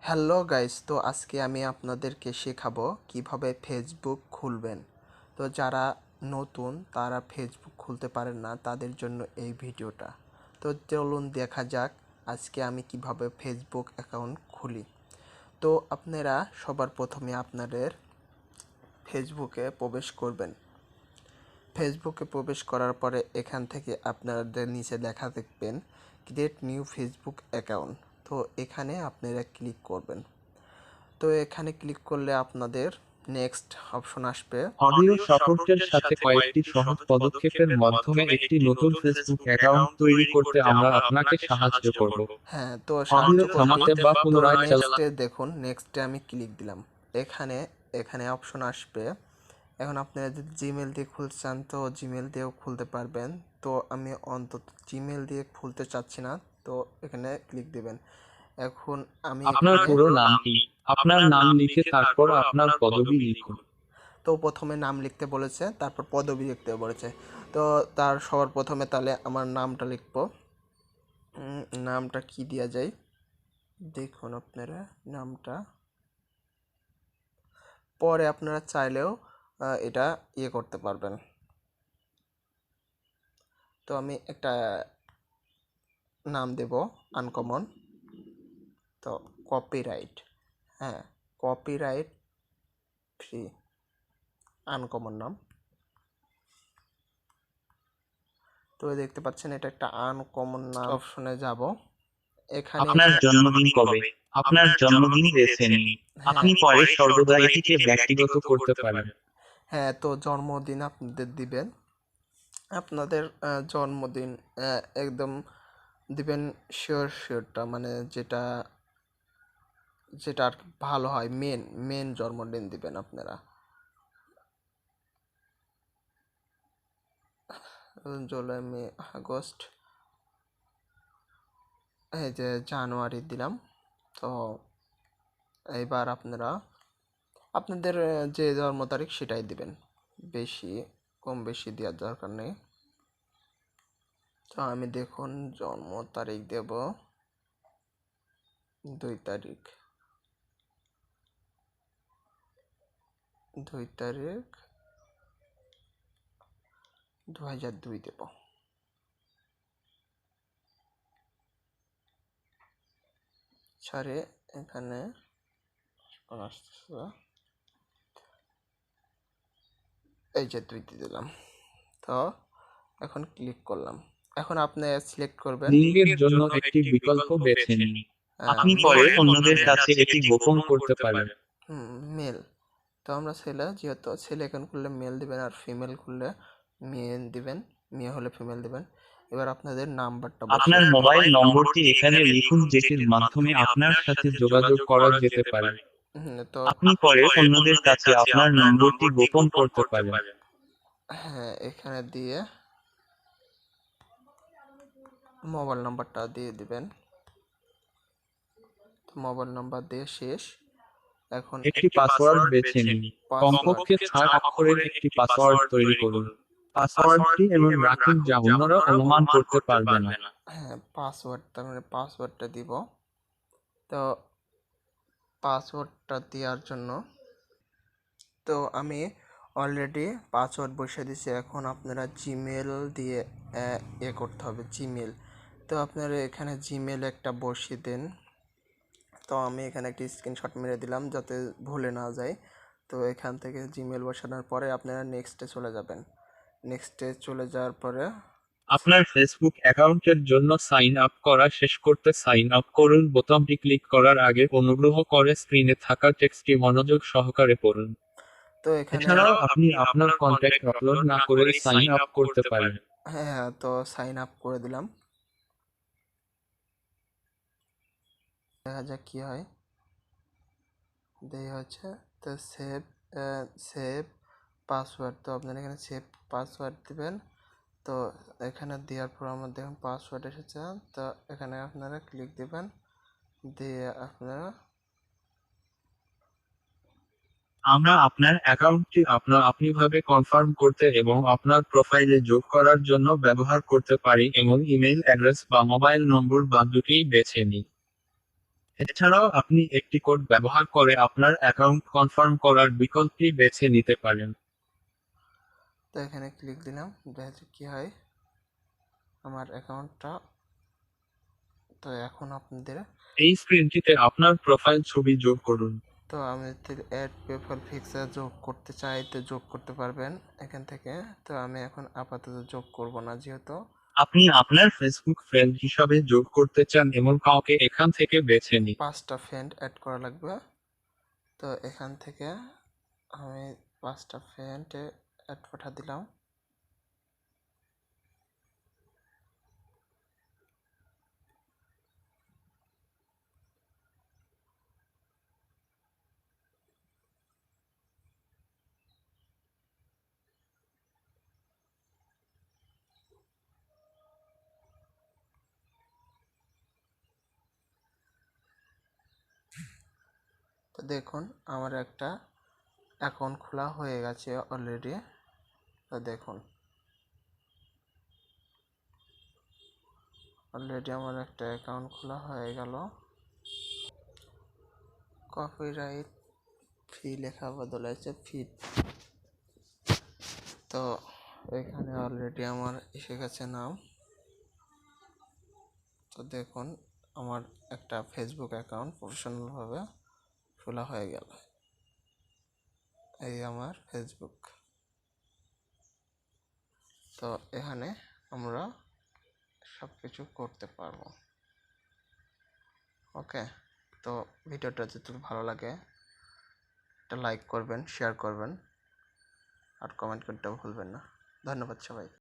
Hello guys, তো আজকে আমি আপনাদেরকে শেখাবো কিভাবে ফেসবুক খুলবেন। তো যারা নতুন তারা ফেসবুক খুলতে পারেন না, তাদের জন্য এই ভিডিওটা। তো চলুন দেখা যাক আজকে আমি কিভাবে ফেসবুক অ্যাকাউন্ট খুলি। তো আপনারা সবার প্রথমে আপনাদের ফেসবুকে প্রবেশ করবেন। ফেসবুকে প্রবেশ করার পরে এখান থেকে আপনাদের নিচে লেখা দেখবেন ক্রিয়েট নিউ ফেসবুক অ্যাকাউন্ট। তো এখানে আপনারা ক্লিক করবেন। তো এখানে ক্লিক করলে আপনাদের নেক্সট অপশন আসবে। অডিও সাপোর্টের সাথে কয়েকটি সহজ পদক্ষেপের মাধ্যমে একটি নতুন ফেসবুক অ্যাকাউন্ট তৈরি করতে আমরা আপনাকে সাহায্য করব। হ্যাঁ, তো অডিও সাহায্য থামাতে বা তো পুনরায় নেক্সটে দেখুন, নেক্সটে আমি ক্লিক দিলাম। এখানে এখানে অপশন আসবে। এখন আপনারা যদি জিমেল দিয়ে খুলতে চান তো জিমেল দিয়েও খুলতে পারবেন। তো আমি অন্তত জিমেল দিয়ে খুলতে চাচ্ছি না, তো এখানে ক্লিক দিবেন। এখন আমি আপনার এখানে পুরো নাম কি? আপনার নাম লিখে তারপর আপনার পদবি লিখুন। তো প্রথমে নাম লিখতে বলেছে, তারপর পদবি লিখতে বলেছে। তো তার সবার প্রথমে তাহলে আমার নামটা লিখবো। নামটা কি দেওয়া যায় দেখুন আপনারা নামটা। পরে আপনারা চাইলেও এটা করতে পারবেন। তো আমি একটা নাম দেব আনকমন। তো কপিরাইট, হ্যাঁ, কপিরাইট ফ্রি আনকমন নাম। তো দেখতে পাচ্ছেন এটা একটা আনকমন নাম। অপশনে যাব। এখানে আপনার জন্মদিন কবে? আপনার জন্মদিন বেছে নিন। আপনি পরে সর্বদা এটিকে ব্যক্তিগত করতে পারেন। হ্যাঁ, তো জন্মদিন আপনাদের দিবেন। আপনাদের জন্মদিন একদম দিবেন শিওরটা, মানে যেটা যেটা আর কি ভালো হয়, মেন জন্মদিন দিবেন আপনারা। জুলাই, মে, আগস্ট, এই যে জানুয়ারি দিলাম। তো এইবার আপনারা আপনাদের যে জন্ম তারিখ সেটাই দিবেন, বেশি কম বেশি দেওয়ার দরকার নেই। তো আমি দেখুন জন্ম তারিখ দেব 2 তারিখ, 2002 দেব। ছাড়ে এখানে আসতেছে, এই যে 2 দিয়ে দিলাম। তো এখন ক্লিক করলাম। এখন আপনি সিলেক্ট করবেন লিঙ্গের জন্য একটি বিকল্প বেছে নিন। আপনি পরে অন্যদের কাছে এটি গোপন করতে পারেন। মেল। তো আমরা ছেলে, যেহেতু ছেলে এখন করলে মেল দিবেন, আর ফিমেল করলে মেয়ে দিবেন, মেয়ে হলে ফিমেল দিবেন। এবার আপনাদের নাম্বারটা আপনার বসিয়ে মোবাইল নম্বরটি এখানে লিখুন যেটির মাধ্যমে আপনার সাথে যোগাযোগ করা যেতে পারে। তো আপনি পরে অন্যদের কাছে আপনার নম্বরটি গোপন করতে পারেন। হ্যাঁ, এখানে দিয়ে মোবাইল নাম্বারটা দিয়ে দিবেন। মোবাইল নাম্বার দিয়ে শেষ। এখন একটি পাসওয়ার্ড বেছে নিন। কমপক্ষে 6 অক্ষরের একটি পাসওয়ার্ড তৈরি করুন। পাসওয়ার্ডটি এমন রাখুন যা অন্যরা অনুমান করতে পারবে না। হ্যাঁ, পাসওয়ার্ড, তার মানে পাসওয়ার্ডটা দিব। তো পাসওয়ার্ডটা দেওয়ার জন্য তো আমি অলরেডি পাসওয়ার্ড বসিয়ে দিয়েছি। এখন আপনারা জিমেল দিয়ে করতে হবে, জিমেল। তো আপনারা এখানে জিমেল একটা বসিয়ে দেন। তো আমি এখানে একটি স্ক্রিনশট মেরে দিলাম যাতে ভুলে না যায়। তো এখান থেকে জিমেল বসানোর পরে আপনারা নেক্সটে চলে যাবেন। নেক্সটে চলে যাওয়ার পরে আপনার ফেসবুক অ্যাকাউন্টের জন্য সাইন আপ করা শেষ করতে সাইন আপ করুন বোতামটি ক্লিক করার আগে অনুগ্রহ করে স্ক্রিনে থাকা টেক্সটটি মনোযোগ সহকারে পড়ুন। তো এখানে এছাড়াও আপনি আপনার কন্ট্যাক্ট আপলোড না করেই সাইন আপ করতে পারেন। হ্যাঁ, হ্যাঁ, তো সাইন আপ করে দিলাম। দেখা যাক কি হয়। দেই হচ্ছে। তো সেভ পাসওয়ার্ড, তো আপনারা এখানে সেভ পাসওয়ার্ড দিবেন। তো এখানে দেওয়ার পর আমার দেখুন পাসওয়ার্ড এসেছে। তো এখানে আপনারা ক্লিক দিবেন, দিয়ে আপনারা আমরা আপনার অ্যাকাউন্টটি আপনিভাবে কনফার্ম করতে এবং আপনার প্রোফাইলে যোগ করার জন্য ব্যবহার করতে পারি এমন ইমেল অ্যাড্রেস বা মোবাইল নম্বর বা দুটিই বেছে নিই। এছাড়াও আপনি একটি কোড ব্যবহার করে আপনার অ্যাকাউন্ট কনফার্ম করার বিকল্পটি বেছে নিতে পারেন। তো এখানে ক্লিক দিলাম, দেখা যাক কী হয় আমার অ্যাকাউন্টটা। তো এখন আপনাদের এই স্ক্রিনটিতে আপনার প্রোফাইল ছবি যোগ করুন। তো আমি অ্যাড পেপ্যাল পিকচার যোগ করতে চাই, তো যোগ করতে পারবেন এখান থেকে। তো আমি এখন আপাতত যোগ করব না, যেহেতু আপনি আপনার ফেসবুক ফ্রেন্ড হিসাবে যোগ করতে চান এমন কাউকে এখান থেকে বেছে নিন। 5টা ফ্রেন্ড অ্যাড করা লাগবে। তো এখান থেকে আমি 5টা ফ্রেন্ডে অ্যাড পাঠা দিলাম। তো দেখুন আমার একটা অ্যাকাউন্ট খোলা হয়ে গেছে অলরেডি। তো দেখুন অলরেডি আমার একটা অ্যাকাউন্ট খোলা হয়ে গেল। কপিরাইট ফি লেখা বদলে আছে ফিট। তো এখানে অলরেডি আমার এসে গেছে নাম। তো দেখুন আমার একটা ফেসবুক অ্যাকাউন্ট প্রফেশনালভাবে খোলা হয়ে গেল। এই আমার ফেসবুক। তো এখানে আমরা সব কিছু করতে পারবো। ওকে, তো ভিডিওটা যদি ভালো লাগে একটা লাইক করবেন, শেয়ার করবেন আর কমেন্ট করতেও ভুলবেন না। ধন্যবাদ সবাই।